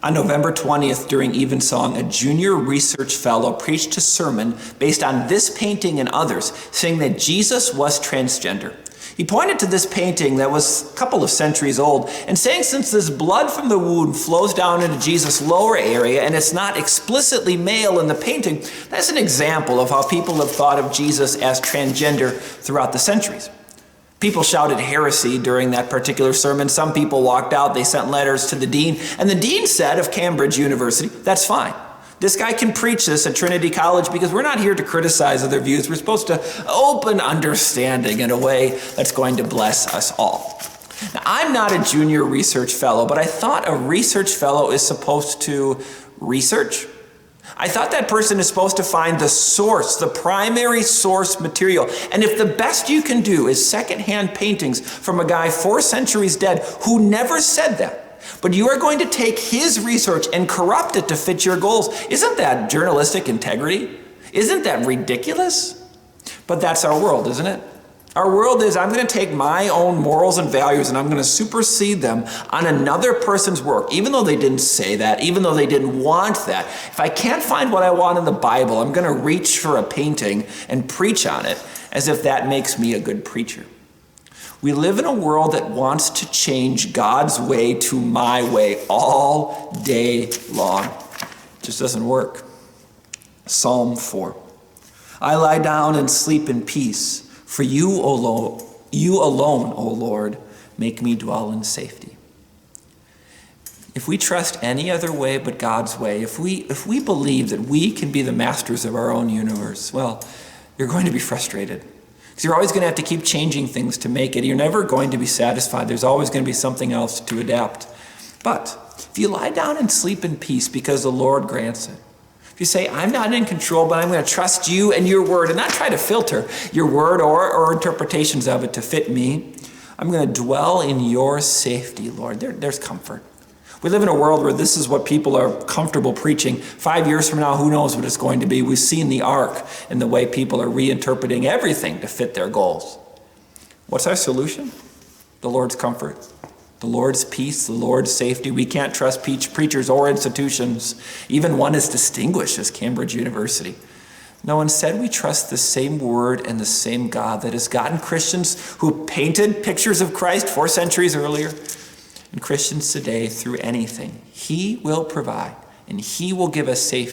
On November 20th, during Evensong, a junior research fellow preached a sermon based on this painting and others, saying that Jesus was transgender. He pointed to this painting that was a couple of centuries old and saying since this blood from the wound flows down into Jesus' lower area and it's not explicitly male in the painting, that's an example of how people have thought of Jesus as transgender throughout the centuries. People shouted heresy during that particular sermon. Some people walked out. They sent letters to the dean. And the dean said of Cambridge University, that's fine. This guy can preach this at Trinity College because we're not here to criticize other views. We're supposed to open understanding in a way that's going to bless us all. Now, I'm not a junior research fellow, but I thought a research fellow is supposed to research. I thought that person is supposed to find the source, the primary source material. And if the best you can do is secondhand paintings from a guy 4 centuries dead who never said that, but you are going to take his research and corrupt it to fit your goals, isn't that journalistic integrity? Isn't that ridiculous? But that's our world, isn't it? Our world is, I'm going to take my own morals and values and I'm going to supersede them on another person's work, even though they didn't say that, even though they didn't want that. If I can't find what I want in the Bible, I'm going to reach for a painting and preach on it as if that makes me a good preacher. We live in a world that wants to change God's way to my way all day long. It just doesn't work. Psalm 4. I lie down and sleep in peace. For you alone, O Lord, make me dwell in safety. If we trust any other way but God's way, if we believe that we can be the masters of our own universe, well, you're going to be frustrated. Because you're always going to have to keep changing things to make it. You're never going to be satisfied. There's always going to be something else to adapt. But if you lie down and sleep in peace because the Lord grants it, if you say, I'm not in control, but I'm going to trust you and your word and not try to filter your word or interpretations of it to fit me, I'm going to dwell in your safety, Lord. There's comfort. We live in a world where this is what people are comfortable preaching. 5 years from now, who knows what it's going to be. We've seen the arc in the way people are reinterpreting everything to fit their goals. What's our solution? The Lord's comfort. The Lord's peace, the Lord's safety. We can't trust preachers or institutions, even one as distinguished as Cambridge University. No, instead we trust the same word and the same God that has gotten Christians who painted pictures of Christ 4 centuries earlier, and Christians today through anything. He will provide, and he will give us safety.